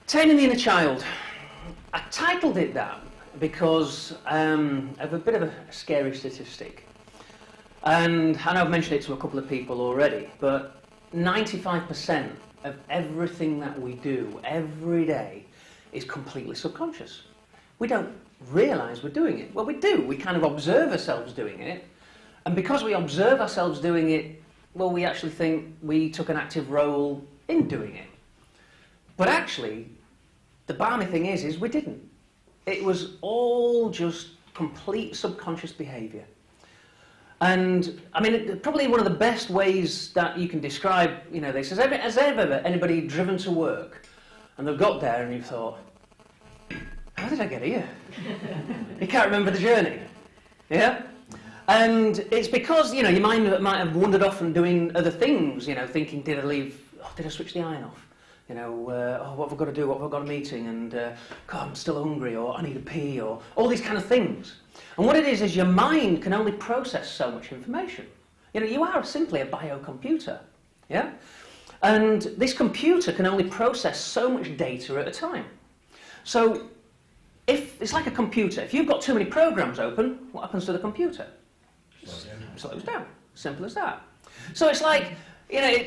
Taming the Inner Child. I titled it that because of a bit of a scary statistic. And I know I've mentioned it to a couple of people already, but 95% of everything that we do every day is completely subconscious. We don't realise we're doing it. Well, we do. We kind of observe ourselves doing it. And because we observe ourselves doing it, well, we actually think we took an active role in doing it. But actually, the balmy thing is we didn't. It was all just complete subconscious behaviour. And, I mean, probably one of the best ways that you can describe, you know, this, has ever anybody driven to work and they've got there and you've thought, how did I get here? You can't remember the journey. Yeah? And it's because, you know, your mind might have wandered off and doing other things, you know, thinking, did I switch the iron off? You know, what have I got to do? What have I got a meeting? And, God, I'm still hungry, or I need a pee, or all these kind of things. And what it is your mind can only process so much information. You know, you are simply a biocomputer, yeah? And this computer can only process so much data at a time. So, if it's like a computer, if you've got too many programs open, what happens to the computer? Slows down. Simple as that. So it's like, you know,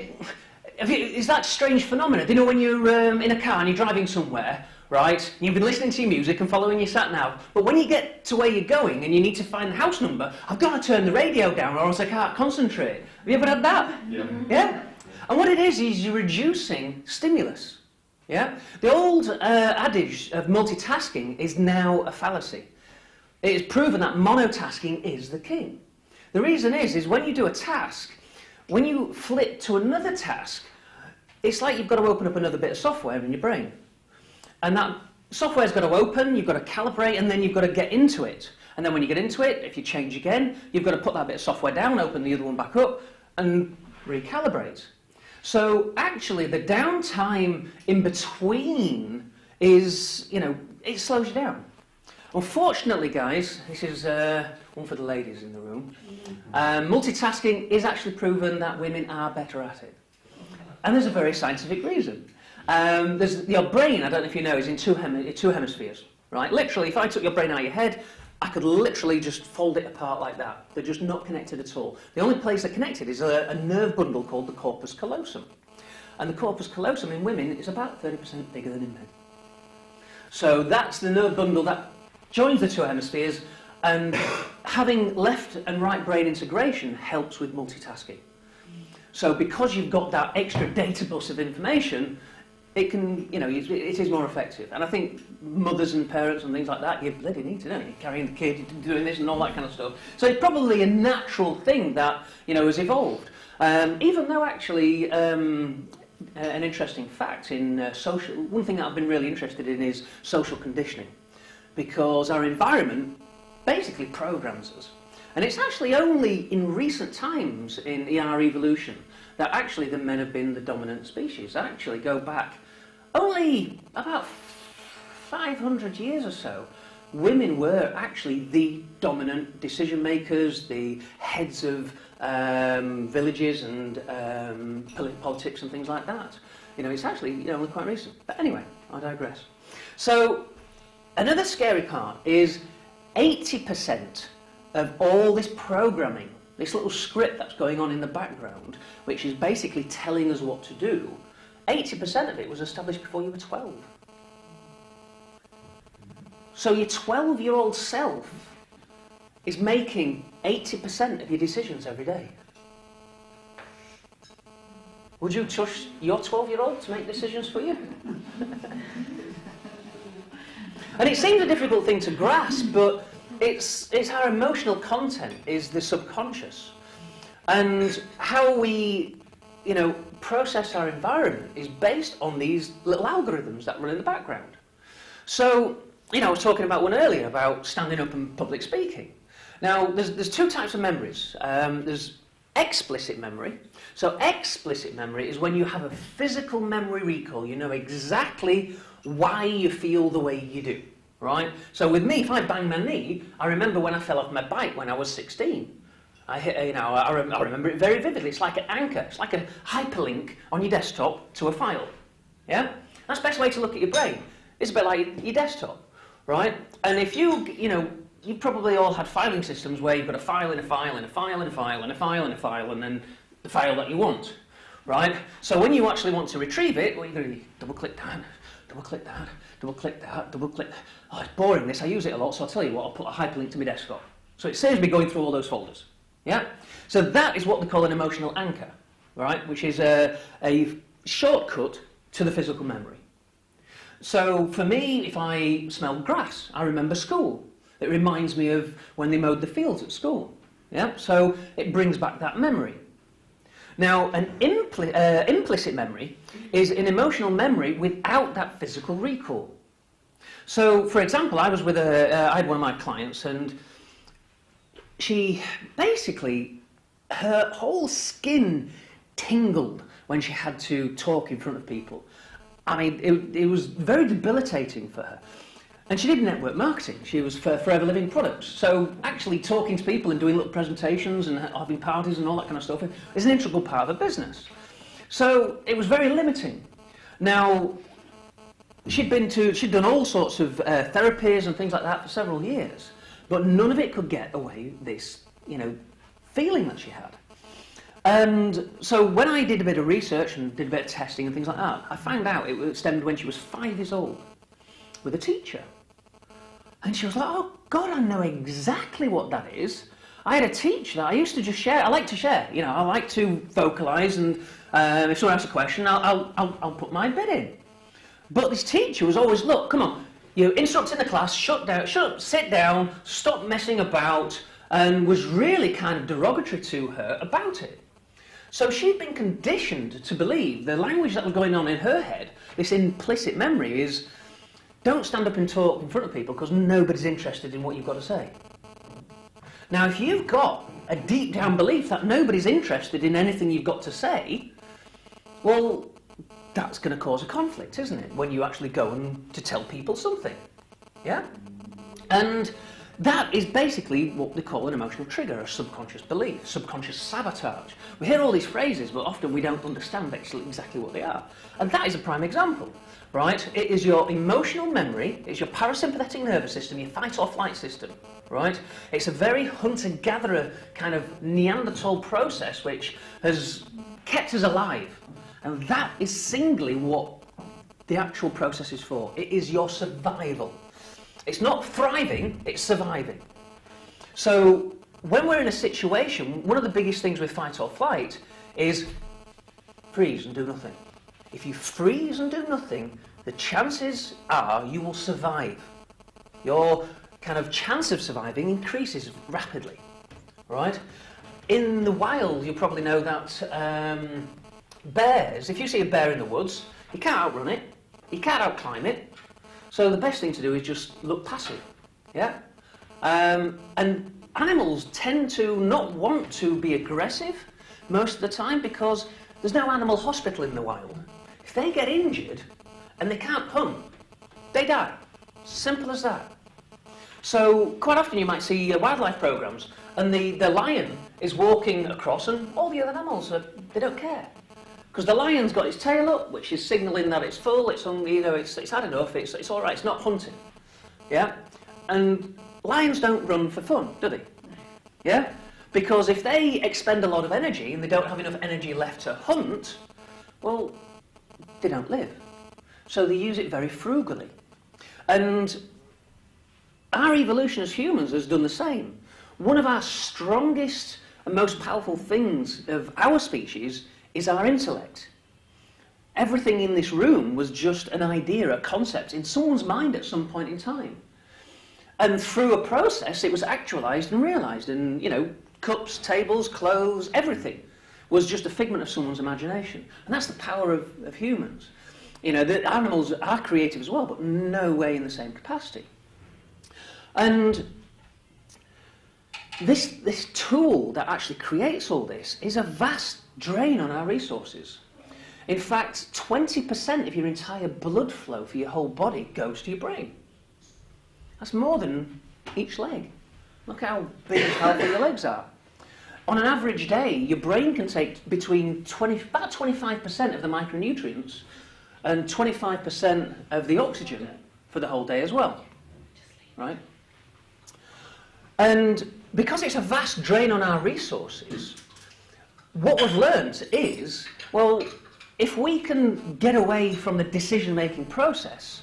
it's that strange phenomenon. You know, when you're in a car and you're driving somewhere, right? You've been listening to your music and following your sat-nav, but when you get to where you're going and you need to find the house number, I've got to turn the radio down or else I can't concentrate. Have you ever had that? Yeah. Yeah? And what it is you're reducing stimulus. Yeah? The old adage of multitasking is now a fallacy. It is proven that monotasking is the king. The reason is when you do a task, when you flip to another task, it's like you've got to open up another bit of software in your brain. And that software's got to open, you've got to calibrate, and then you've got to get into it. And then when you get into it, if you change again, you've got to put that bit of software down, open the other one back up, and recalibrate. So actually, the downtime in between is, you know, it slows you down. Unfortunately, guys, this is one for the ladies in the room, multitasking is actually proven that women are better at it. And there's a very scientific reason. Your brain, I don't know if you know, is in two hemispheres, right? Literally, if I took your brain out of your head, I could literally just fold it apart like that. They're just not connected at all. The only place they're connected is a nerve bundle called the Corpus Callosum. And the Corpus Callosum in women is about 30% bigger than in men. So that's the nerve bundle that joins the two hemispheres, and having left and right brain integration helps with multitasking. So because you've got that extra data bus of information, it can, you know, it is more effective. And I think mothers and parents and things like that, you bloody need to know. You're carrying the kid, you're doing this and all that kind of stuff. So it's probably a natural thing that, you know, has evolved. Even though actually, an interesting fact in social, one thing that I've been really interested in is social conditioning. Because our environment basically programs us. And it's actually only in recent times in our evolution that actually the men have been the dominant species. That actually go back only about 500 years or so. Women were actually the dominant decision makers, the heads of villages and politics and things like that. You know, it's actually, you know, only quite recent. But anyway, I digress. So another scary part is 80% of all this programming, this little script that's going on in the background, which is basically telling us what to do, 80% of it was established before you were 12. So your 12-year-old self is making 80% of your decisions every day. Would you trust your 12-year-old to make decisions for you? And it seems a difficult thing to grasp, but it's our emotional content is the subconscious. And how we, you know, process our environment is based on these little algorithms that run in the background. So, you know, I was talking about one earlier about standing up and public speaking. Now, there's two types of memories. There's explicit memory. So explicit memory is when you have a physical memory recall. You know exactly why you feel the way you do, right? So with me, if I bang my knee, I remember when I fell off my bike when I was 16. I remember it very vividly. It's like an anchor. It's like a hyperlink on your desktop to a file. Yeah? That's the best way to look at your brain. It's a bit like your desktop, right? And if you probably all had filing systems where you've got a file in a file in a file in a file in a file in a file and then the file that you want, right? So when you actually want to retrieve it, well, you're going to double-click that, double-click that, double-click that, double-click that. Oh, it's boring this. I use it a lot, so I'll tell you what, I'll put a hyperlink to my desktop. So it saves me going through all those folders. Yeah? So that is what they call an emotional anchor, right? Which is a shortcut to the physical memory. So for me, if I smell grass, I remember school. It reminds me of when they mowed the fields at school. Yeah? So it brings back that memory. Now, an implicit memory is an emotional memory without that physical recall. So, for example, I had one of my clients, and she basically, her whole skin tingled when she had to talk in front of people. I mean, it was very debilitating for her. And she did network marketing. She was for Forever Living products. So actually talking to people and doing little presentations and having parties and all that kind of stuff is an integral part of the business. So it was very limiting. Now, she'd done all sorts of therapies and things like that for several years, but none of it could get away this, feeling that she had. And so when I did a bit of research and did a bit of testing and things like that, I found out it stemmed when she was 5 years old with a teacher. And she was like, oh God, I know exactly what that is. I had a teacher that I used to just share. I like to share, I like to vocalise, and if someone asks a question, I'll put my bit in. But this teacher was always, look, come on, you instruct in the class, shut up, sit down, stop messing about, and was really kind of derogatory to her about it. So she'd been conditioned to believe the language that was going on in her head, this implicit memory, is don't stand up and talk in front of people because nobody's interested in what you've got to say. Now, if you've got a deep down belief that nobody's interested in anything you've got to say, well, that's going to cause a conflict, isn't it, when you actually go and to tell people something. Yeah? And that is basically what they call an emotional trigger, a subconscious belief, subconscious sabotage. We hear all these phrases, but often we don't understand exactly what they are. And that is a prime example, right? It is your emotional memory, it's your parasympathetic nervous system, your fight or flight system, right? It's a very hunter-gatherer kind of Neanderthal process which has kept us alive. And that is singly what the actual process is for. It is your survival. It's not thriving, it's surviving. So when we're in a situation, one of the biggest things with fight or flight is freeze and do nothing. If you freeze and do nothing, the chances are you will survive. Your kind of chance of surviving increases rapidly, right? In the wild, you probably know that bears, if you see a bear in the woods, you can't outrun it, you can't outclimb it. So the best thing to do is just look passive, yeah? And animals tend to not want to be aggressive most of the time because there's no animal hospital in the wild. If they get injured and they can't hunt, they die. Simple as that. So quite often you might see wildlife programs and the lion is walking across and all the other animals, they don't care. Because the lion's got its tail up, which is signalling that it's full, it's had enough, it's all right, it's not hunting. Yeah? And lions don't run for fun, do they? Yeah? Because if they expend a lot of energy and they don't have enough energy left to hunt, well, they don't live. So they use it very frugally. And our evolution as humans has done the same. One of our strongest and most powerful things of our species is our intellect. Everything in this room was just an idea, a concept in someone's mind at some point in time. And through a process, it was actualized and realized. And, cups, tables, clothes, everything was just a figment of someone's imagination. And that's the power of humans. The animals are creative as well, but no way in the same capacity. And this tool that actually creates all this is a vast drain on our resources. In fact, 20% of your entire blood flow for your whole body goes to your brain. That's more than each leg. Look how big and powerful your legs are. on an average day, your brain can take between about 25% of the micronutrients and 25% of the oxygen for the whole day as well, right? And because it's a vast drain on our resources, what we've learned is, well, if we can get away from the decision-making process,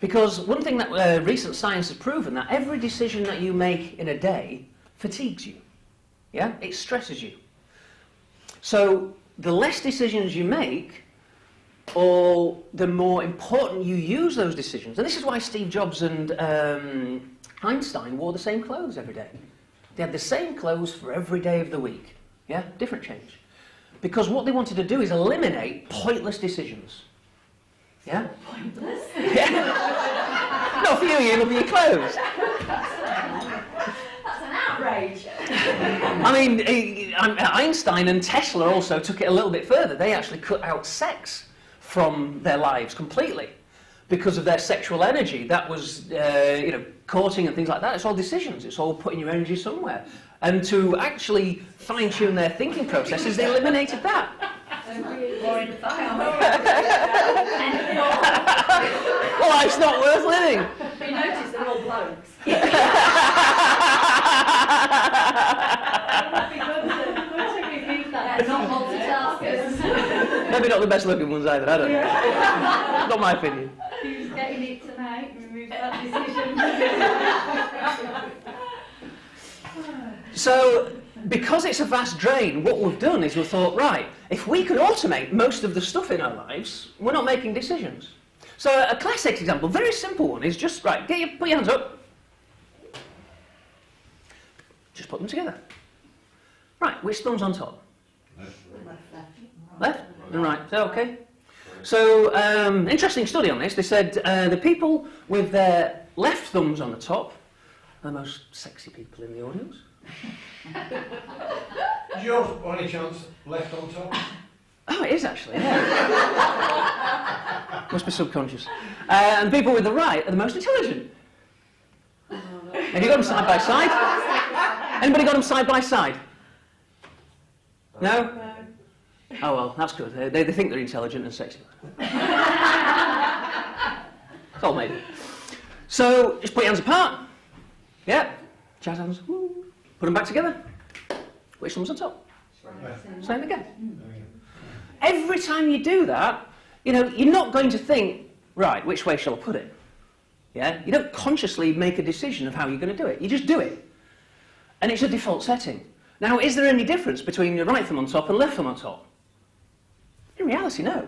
because one thing that recent science has proven, that every decision that you make in a day fatigues you, yeah? It stresses you. So the less decisions you make, or the more important you use those decisions. And this is why Steve Jobs and Einstein wore the same clothes every day. They had the same clothes for every day of the week. Yeah, different change. Because what they wanted to do is eliminate pointless decisions. Yeah? Pointless? Yeah. Not for you, it'll be your clothes. That's an outrage. I mean, Einstein and Tesla also took it a little bit further. They actually cut out sex from their lives completely because of their sexual energy. That was, courting and things like that. It's all decisions. It's all putting your energy somewhere. And to actually fine-tune their thinking processes, they eliminated that. Well, life's not worth living. You notice they're all blokes. Not multitaskers. Maybe not the best looking ones either, I don't know. Not my opinion. Who's getting it tonight? Remove that decision. So, because it's a vast drain, what we've done is we've thought, right, if we could automate most of the stuff in our lives, we're not making decisions. So a classic example, very simple one, is just, right, put your hands up. Just put them together. Right, which thumb's on top? Left and right. Is that okay? So, interesting study on this. They said the people with their left thumbs on the top are the most sexy people in the audience. Is yours, by any chance, left on top? Oh, it is actually, yeah. Must be subconscious. And people with the right are the most intelligent. Have you got them side by side? Anybody got them side by side? No? Oh well, that's good. They think they're intelligent and sexy. It's all maybe. So, just put your hands apart. Yeah. Jazz hands. Woo. Put them back together. Which one's on top? Same again. Every time you do that, you're not going to think, right, which way shall I put it? Yeah? You don't consciously make a decision of how you're going to do it. You just do it. And it's a default setting. Now, is there any difference between your right thumb on top and left thumb on top? In reality, no.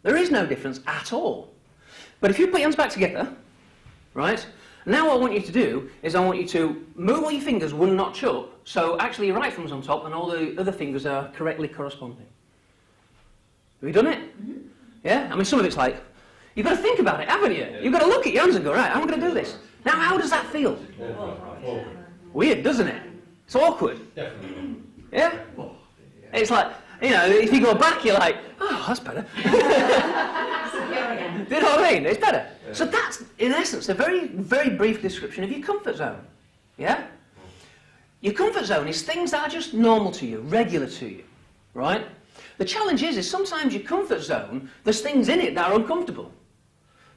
There is no difference at all. But if you put your hands back together, right, now what I want you to do is I want you to move all your fingers one notch up, so actually your right thumb's on top and all the other fingers are correctly corresponding. Have you done it? Mm-hmm. Yeah? I mean, some of it's like, you've got to think about it, haven't you? You've got to look at your hands and go, right, how am I going to do this? Now, how does that feel? Weird, doesn't it? It's awkward. Definitely. Yeah? It's like, if you go back, you're like, oh, that's better. Do you know what I mean? It's better. Yeah. So that's, in essence, a very, very brief description of your comfort zone. Yeah? Your comfort zone is things that are just normal to you, regular to you, right? The challenge is sometimes your comfort zone, there's things in it that are uncomfortable.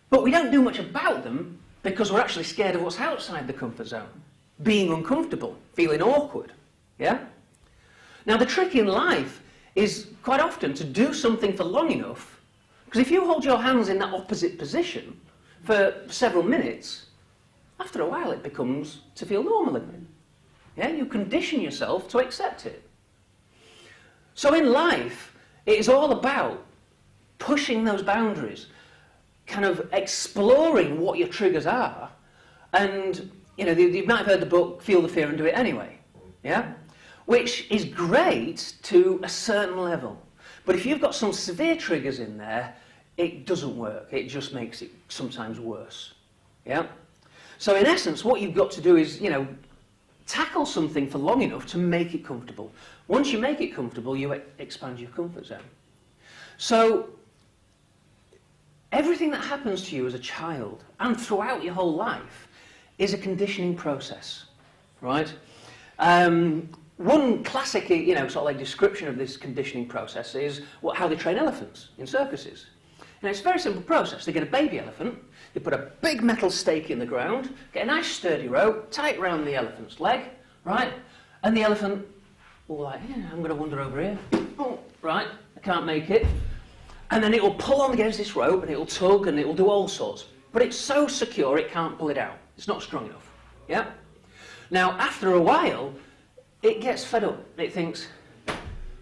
But we don't do much about them because we're actually scared of what's outside the comfort zone. Being uncomfortable, feeling awkward. Yeah? Now, the trick in life is quite often to do something for long enough, because if you hold your hands in that opposite position for several minutes, after a while it becomes to feel normal again. Yeah? You condition yourself to accept it. So in life, it is all about pushing those boundaries, kind of exploring what your triggers are, and you might have heard the book Feel the Fear and Do It Anyway, yeah? Which is great to a certain level. But if you've got some severe triggers in there, it doesn't work. It just makes it sometimes worse, yeah? So in essence, what you've got to do is, tackle something for long enough to make it comfortable. Once you make it comfortable, you expand your comfort zone. So everything that happens to you as a child and throughout your whole life is a conditioning process, right? one classic, sort of like description of this conditioning process is how they train elephants in circuses. And it's a very simple process. They get a baby elephant, they put a big metal stake in the ground, get a nice sturdy rope, tie it around the elephant's leg, right? And the elephant will like, I'm going to wander over here. Oh, right, I can't make it. And then it will pull on against this rope and it will tug and it will do all sorts. But it's so secure it can't pull it out. It's not strong enough. Yeah? Now, after a while, it gets fed up. It thinks,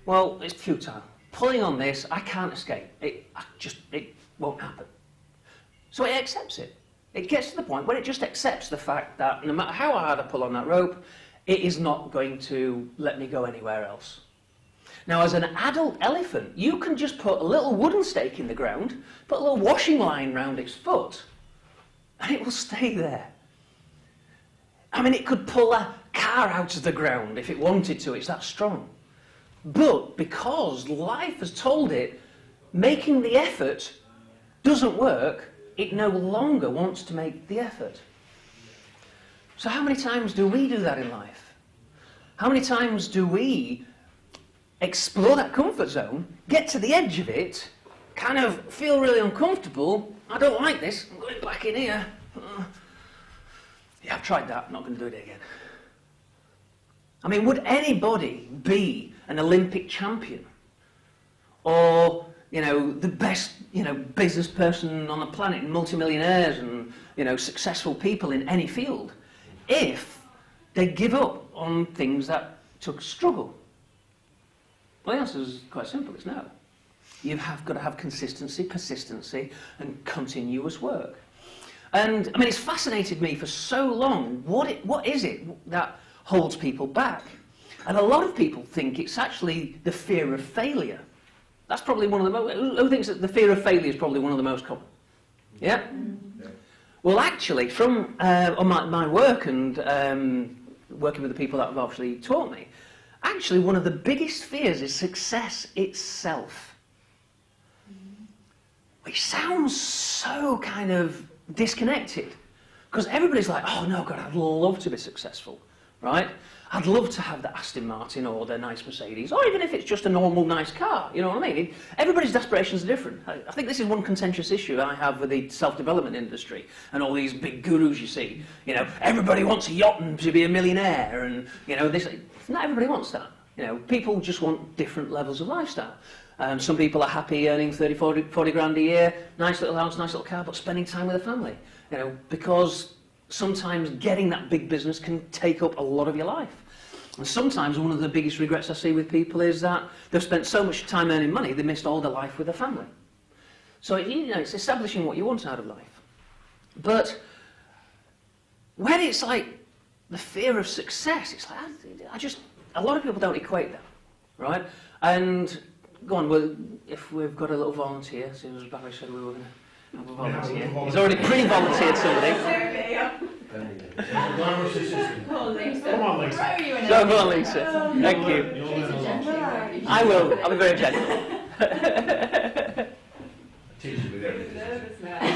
well, it's futile. Pulling on this, I can't escape. It won't happen. So it accepts it. It gets to the point where it just accepts the fact that no matter how hard I pull on that rope, it is not going to let me go anywhere else. Now, as an adult elephant, you can just put a little wooden stake in the ground, put a little washing line round its foot, and it will stay there. I mean, it could pull a car out of the ground if it wanted to. It's that strong. But because life has told it making the effort doesn't work, it no longer wants to make the effort. So how many times do we do that in life? How many times do we explore that comfort zone, get to the edge of it, kind of feel really uncomfortable, I don't like this, I'm going back in here. Yeah, I've tried that, I'm not going to do it again. I mean, would anybody be an Olympic champion? Or, the best, business person on the planet, multimillionaires and, successful people in any field, if they give up on things that took struggle? Well, the answer is quite simple, it's no. You have got to have consistency, persistency, and continuous work. And, I mean, it's fascinated me for so long, what is it that holds people back? And a lot of people think it's actually the fear of failure. That's probably one of the most... Who thinks that the fear of failure is probably one of the most common? Yeah? Yeah. Well, actually, from on my work and working with the people that have actually taught me, actually one of the biggest fears is success itself. Which sounds so kind of disconnected. Because everybody's like, oh no, God, I'd love to be successful, right? I'd love to have the Aston Martin or the nice Mercedes, or even if it's just a normal nice car, you know what I mean? Everybody's aspirations are different. I think this is one contentious issue I have with the self-development industry and all these big gurus you see. Everybody wants a yacht and to be a millionaire and, this. Not everybody wants that. People just want different levels of lifestyle. Some people are happy earning 30, 40 grand a year, nice little house, nice little car, but spending time with the family. Because sometimes getting that big business can take up a lot of your life. And sometimes one of the biggest regrets I see with people is that they've spent so much time earning money, they missed all their life with their family. So, it's establishing what you want out of life. But when it's like the fear of success, it's like, a lot of people don't equate that, right? And, go on, well, if we've got a little volunteer, as soon as Barry said we were going to have a volunteer. He's already pre-volunteered somebody. Come on, Lisa. So, go on, Lisa. Thank you. I will. I'll be very gentle.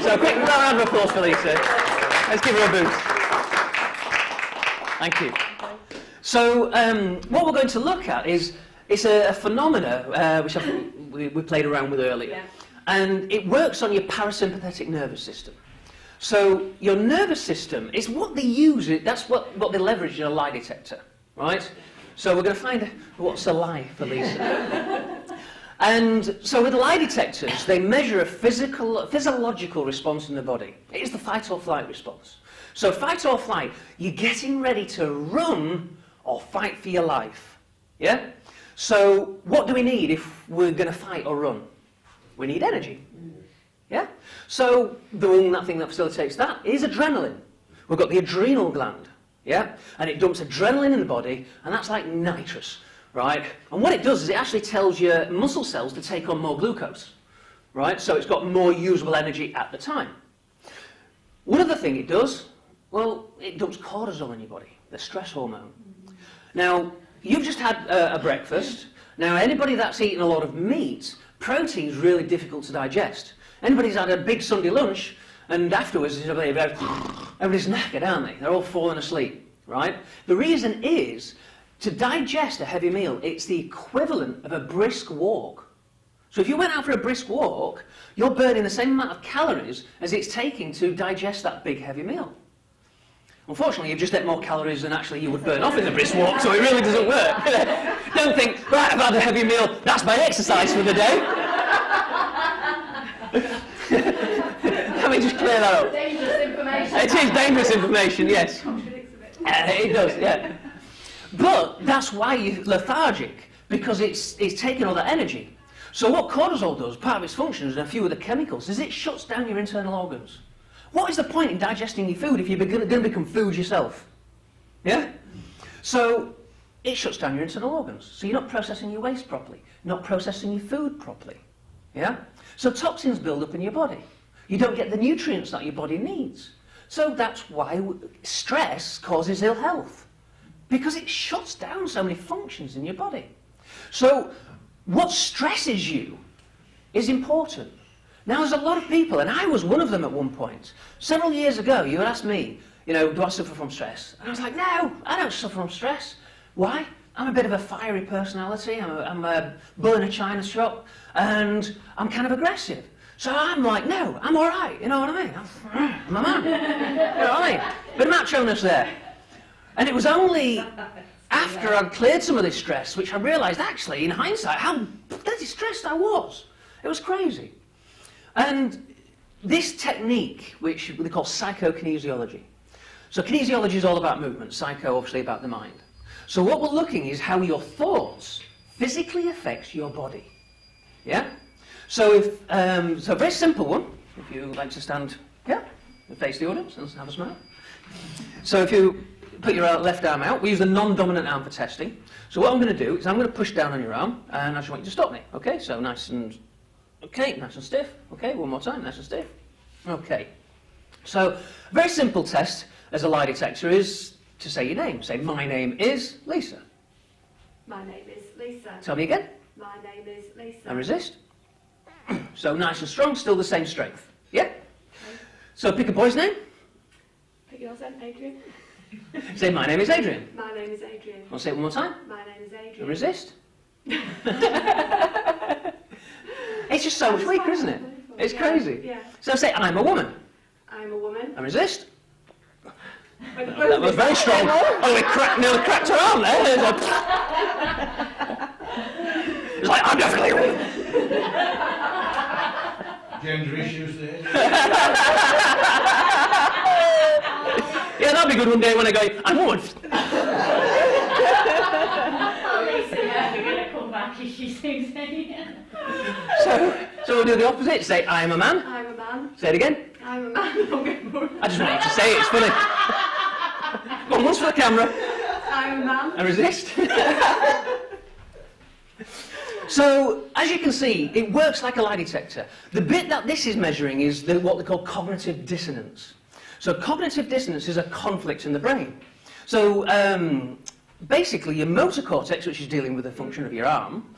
So, quick round of applause for Lisa. Let's give her a boost. Thank you. So, what we're going to look at is a phenomena which we played around with earlier. Yeah. And it works on your parasympathetic nervous system. So your nervous system is what they use, that's what they leverage in a lie detector, right? So we're going to find what's a lie for Lisa. And so with lie detectors, they measure a physiological response in the body. It is the fight or flight response. So fight or flight, you're getting ready to run or fight for your life, yeah? So what do we need if we're going to fight or run? We need energy. Yeah? So that thing that facilitates that is adrenaline. We've got the adrenal gland. Yeah? And it dumps adrenaline in the body, and that's like nitrous, right? And what it does is it actually tells your muscle cells to take on more glucose, right? So it's got more usable energy at the time. One other thing it does, well, it dumps cortisol in your body, the stress hormone. Now, you've just had a breakfast. Now, anybody that's eaten a lot of meat, protein is really difficult to digest. Anybody's had a big Sunday lunch, and afterwards everybody's knackered, aren't they? They're all falling asleep, right? The reason is to digest a heavy meal, it's the equivalent of a brisk walk. So if you went out for a brisk walk, you're burning the same amount of calories as it's taking to digest that big heavy meal. Unfortunately, you've just ate more calories than actually you would burn off in the brisk walk, so it really doesn't work. Don't think, right, I've had a heavy meal, that's my exercise for the day. Let me just clear that up. Dangerous information. It is dangerous information, yes. Contradicts a bit. It does, yeah. But that's why you're lethargic, because it's taking all that energy. So what cortisol does, part of its functions and a few of the chemicals, is it shuts down your internal organs. What is the point in digesting your food if you're going to become food yourself? Yeah? So it shuts down your internal organs. So you're not processing your waste properly, not processing your food properly. Yeah? So toxins build up in your body. You don't get the nutrients that your body needs. So that's why stress causes ill health, because it shuts down so many functions in your body. So what stresses you is important. Now, there's a lot of people, and I was one of them at one point. Several years ago, you would ask me, do I suffer from stress? And I was like, no, I don't suffer from stress. Why? I'm a bit of a fiery personality. I'm a bull in a china shop, and I'm kind of aggressive. So I'm like, no, I'm all right. You know what I mean? I'm a man. You know what I mean? Bit of macho-ness there. And it was only after I'd cleared some of this stress, which I realised, actually, in hindsight, how bloody stressed I was. It was crazy. And this technique, which they call psychokinesiology. So kinesiology is all about movement, psycho obviously about the mind. So what we're looking is how your thoughts physically affects your body. Yeah? So so a very simple one, if you like to stand here and face the audience and have a smile. So if you put your left arm out, we use the non-dominant arm for testing. So what I'm going to do is I'm going to push down on your arm, and I just want you to stop me. Okay, so nice and stiff. Okay, one more time, nice and stiff. Okay. So a very simple test as a lie detector is to say your name. Say, my name is Lisa. My name is Lisa. Tell me again. My name is Lisa. And resist. So nice and strong, still the same strength. Yeah? So pick a boy's name. Pick yours then, Adrian. Say, my name is Adrian. My name is Adrian. I'll say it one more time. My name is Adrian. And resist. It's just so much weaker, isn't it? It's crazy. Yeah. So say, I'm a woman. I'm a woman. And resist. That was very strong. Oh, it nearly cracked her arm there. It's like, I'm definitely a woman. Gender issues there. Yeah, that'd be good one day when I go, I'm a woman. Lisa, yeah, we're going to come back if she sings again. So we'll do the opposite. Say, I'm a man. I'm a man. Say it again. I'm a man. I just want you to say it. It's funny. Go on, once for the camera. I'm a man. And resist. So, as you can see, it works like a lie detector. The bit that this is measuring is what they call cognitive dissonance. So cognitive dissonance is a conflict in the brain. So basically your motor cortex, which is dealing with the function of your arm,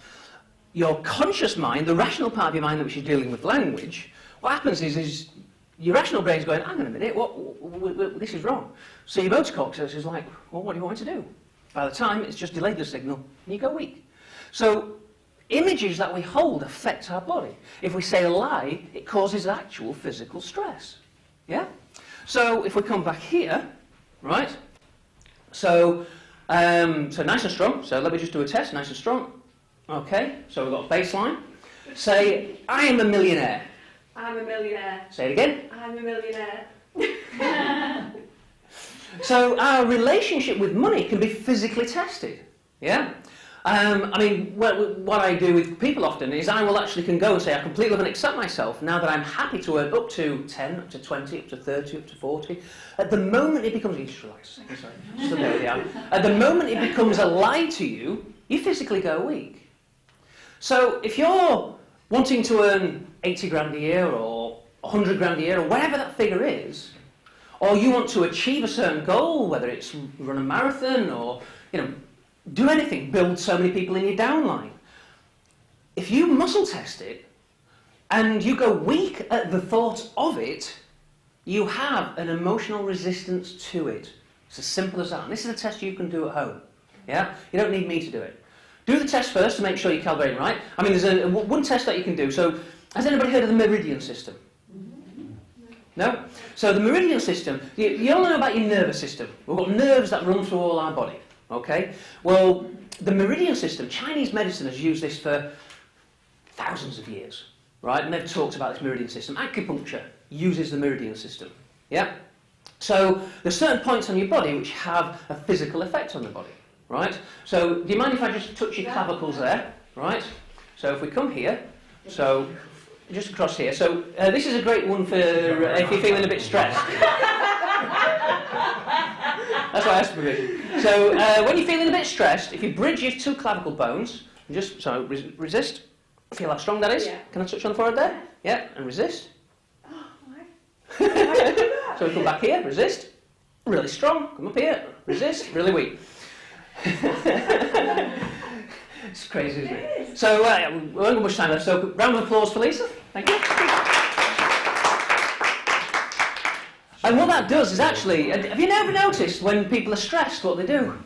your conscious mind, the rational part of your mind which is dealing with language, what happens is your rational brain's going, hang on a minute, this is wrong. So your motor cortex is like, well, what do you want me to do? By the time it's just delayed the signal, and you go weak. So images that we hold affect our body. If we say a lie, it causes actual physical stress. Yeah? So if we come back here, right? So nice and strong. So let me just do a test, nice and strong. Okay, so we've got a baseline. Say, I am a millionaire. I'm a millionaire. Say it again. I'm a millionaire. So our relationship with money can be physically tested. Yeah? I mean, what I do with people often is I will actually can go and say I completely love and accept myself now that I'm happy to earn up to 10, up to 20, up to 30, up to 40. At the moment it becomes, just relax a second, sorry, just a bit down. At the moment it becomes a lie to you, you physically go weak. So if you're wanting to earn 80 grand a year or 100 grand a year or whatever that figure is, or you want to achieve a certain goal, whether it's run a marathon or, do anything, build so many people in your downline. If you muscle test it and you go weak at the thought of it, you have an emotional resistance to it. It's as simple as that. And this is a test you can do at home. Yeah? You don't need me to do it. Do the test first to make sure you're calibrating right. I mean, there's one test that you can do. So, has anybody heard of the meridian system? No? So the meridian system, you all know about your nervous system. We've got nerves that run through all our body. Okay? Well, the meridian system, Chinese medicine has used this for thousands of years. Right? And they've talked about this meridian system. Acupuncture uses the meridian system. Yeah? So there's certain points on your body which have a physical effect on the body. Right? So do you mind if I just touch your clavicles there? Right? So if we come here, so just across here. So this is a great one for if you're feeling a bit stressed. That's why I asked permission. So when you're feeling a bit stressed, if you bridge your two clavicle bones, just so resist. Feel how strong that is? Yeah. Can I touch on the forehead there? Yeah, and resist. Oh, why? So we come back here, resist. Really strong. Come up here, resist. Really weak. It's crazy, isn't it? So we won't got much time left. So round of applause for Lisa. Thank you. And what that does is actually, have you never noticed when people are stressed what they do?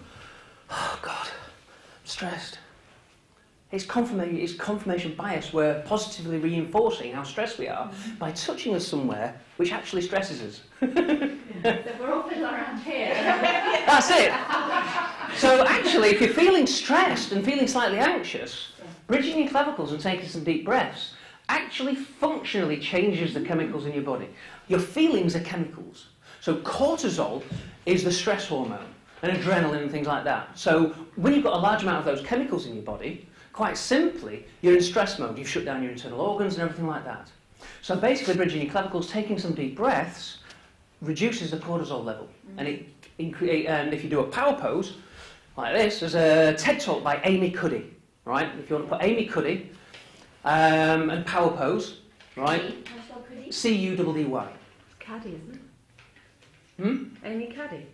Oh God, I'm stressed. It's confirmation bias. We're positively reinforcing how stressed we are by touching us somewhere which actually stresses us. So we're all fiddling around here. That's it. So actually, if you're feeling stressed and feeling slightly anxious, bridging your clavicles and taking some deep breaths actually functionally changes the chemicals in your body. Your feelings are chemicals. So cortisol is the stress hormone, and adrenaline and things like that. So when you've got a large amount of those chemicals in your body, quite simply, you're in stress mode. You've shut down your internal organs and everything like that. So basically, bridging your clavicles, taking some deep breaths, reduces the cortisol level. And if you do a power pose, like this, there's a TED talk by Amy Cuddy, right? If you want to put Amy Cuddy and power pose, right? C-U-D-D-Y. Caddy, isn't it? Amy Caddy.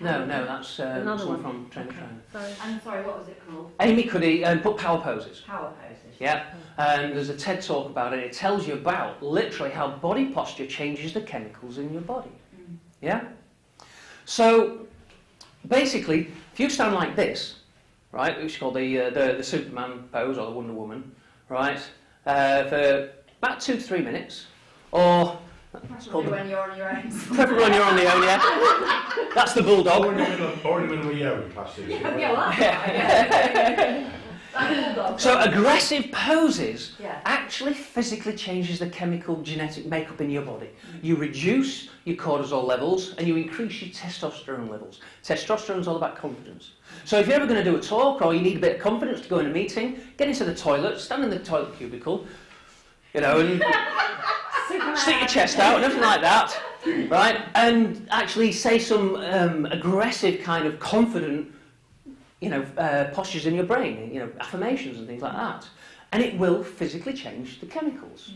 No, that's Another someone one. from Trainer. Sorry. I'm sorry, what was it called? Amy Cuddy and put power poses. Power poses. Yeah, and there's a TED talk about it. It tells you about literally how body posture changes the chemicals in your body. Yeah? So, basically, if you stand like this, right, which is called the Superman pose or the Wonder Woman, right, for about 2 to 3 minutes, or it's called When you're on your own. preferably when you're on your own, yeah. That's the bulldog. Or in the middle of a yoga class. So aggressive poses Yeah. actually physically changes the chemical genetic makeup in your body. You reduce your cortisol levels and you increase your testosterone levels. Testosterone is all about confidence. So if you're ever going to do a talk or you need a bit of confidence to go in a meeting, get into the toilet, stand in the toilet cubicle, you know, and stick your chest out and everything like that, right? And actually say some aggressive kind of confident, postures in your brain, affirmations and things like that. And it will physically change the chemicals.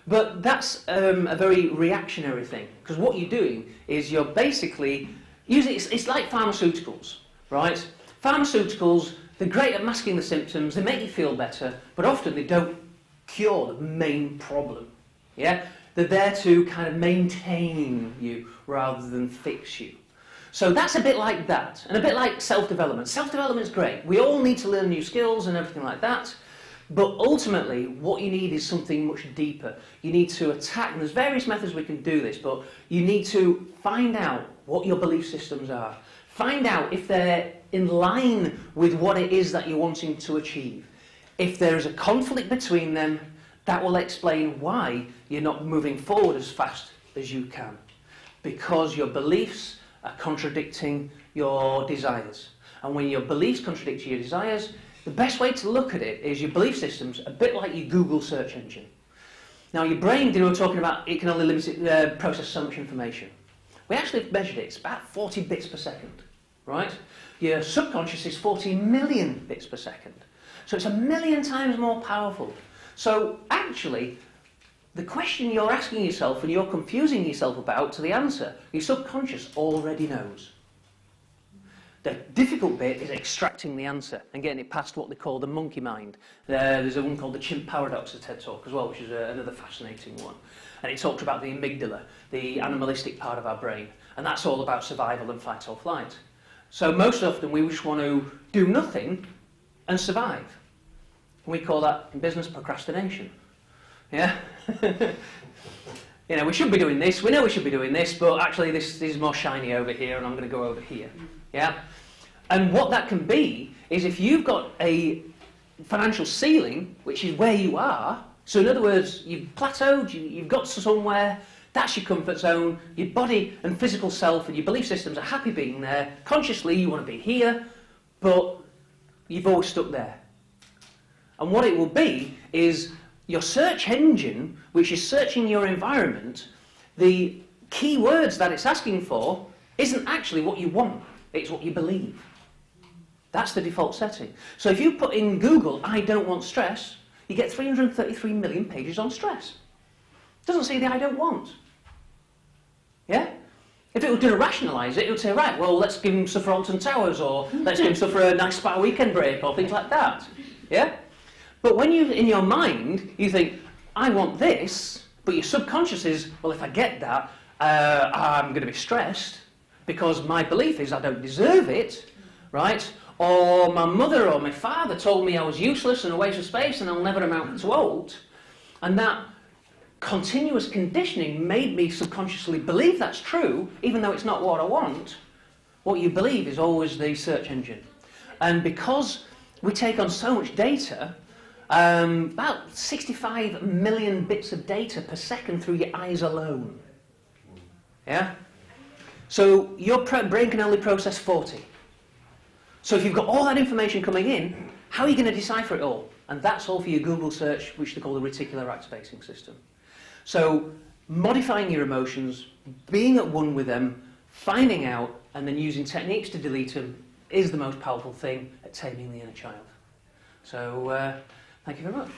But that's a very reactionary thing, because what you're doing is you're basically using, it's like pharmaceuticals, right? Pharmaceuticals, they're great at masking the symptoms, they make you feel better, but often they don't cure the main problem. Yeah? They're there to kind of maintain you rather than fix you. So that's a bit like that, and a bit like self-development. Self-development is great. We all need to learn new skills and everything like that, but ultimately what you need is something much deeper. You need to attack, and there's various methods we can do this, but you need to find out what your belief systems are. Find out if they're in line with what it is that you're wanting to achieve. If there is a conflict between them, that will explain why you're not moving forward as fast as you can. Because your beliefs are contradicting your desires. And when your beliefs contradict your desires, the best way to look at it is your belief system's a bit like your Google search engine. Now your brain, we're talking about, it can only process so much information. We actually measured it, it's about 40 bits per second, right? Your subconscious is 40 million bits per second. So it's 1 million times more powerful. So actually, the question you're asking yourself and you're confusing yourself about to the answer, your subconscious already knows. The difficult bit is extracting the answer and getting it past what they call the monkey mind. There's a one called the chimp paradox, a TED talk as well, which is another fascinating one. And it talked about the amygdala, the animalistic part of our brain. And that's all about survival and fight or flight. So most often we just want to do nothing and survive. We call that in business procrastination. Yeah? You know, we should be doing this, we know we should be doing this, but actually this is more shiny over here and I'm going to go over here. Yeah? And what that can be is if you've got a financial ceiling, which is where you are, so in other words, you've plateaued, you've got to somewhere, that's your comfort zone, your body and physical self and your belief systems are happy being there, consciously you want to be here, but you've always stuck there. And what it will be is your search engine, which is searching your environment, the key words that it's asking for isn't actually what you want, it's what you believe. That's the default setting. So if you put in Google, I don't want stress, you get 333 million pages on stress. It doesn't say the I don't want. Yeah? If it were to rationalise it, it would say, right, well, let's give him suffer Alton Towers, or let's give him suffer a nice spa weekend break, or things like that. Yeah? But when you, in your mind, you think, I want this, but your subconscious is, well, if I get that, I'm going to be stressed, because my belief is I don't deserve it, right? Or my mother or my father told me I was useless and a waste of space and I'll never amount to old. And that continuous conditioning made me subconsciously believe that's true, even though it's not what I want. What you believe is always the search engine. And because we take on so much data, about 65 million bits of data per second through your eyes alone. Yeah? So your brain can only process 40. So if you've got all that information coming in, how are you going to decipher it all? And that's all for your Google search, which they call the reticular activating system. So modifying your emotions, being at one with them, finding out, and then using techniques to delete them is the most powerful thing at taming the inner child. So thank you very much.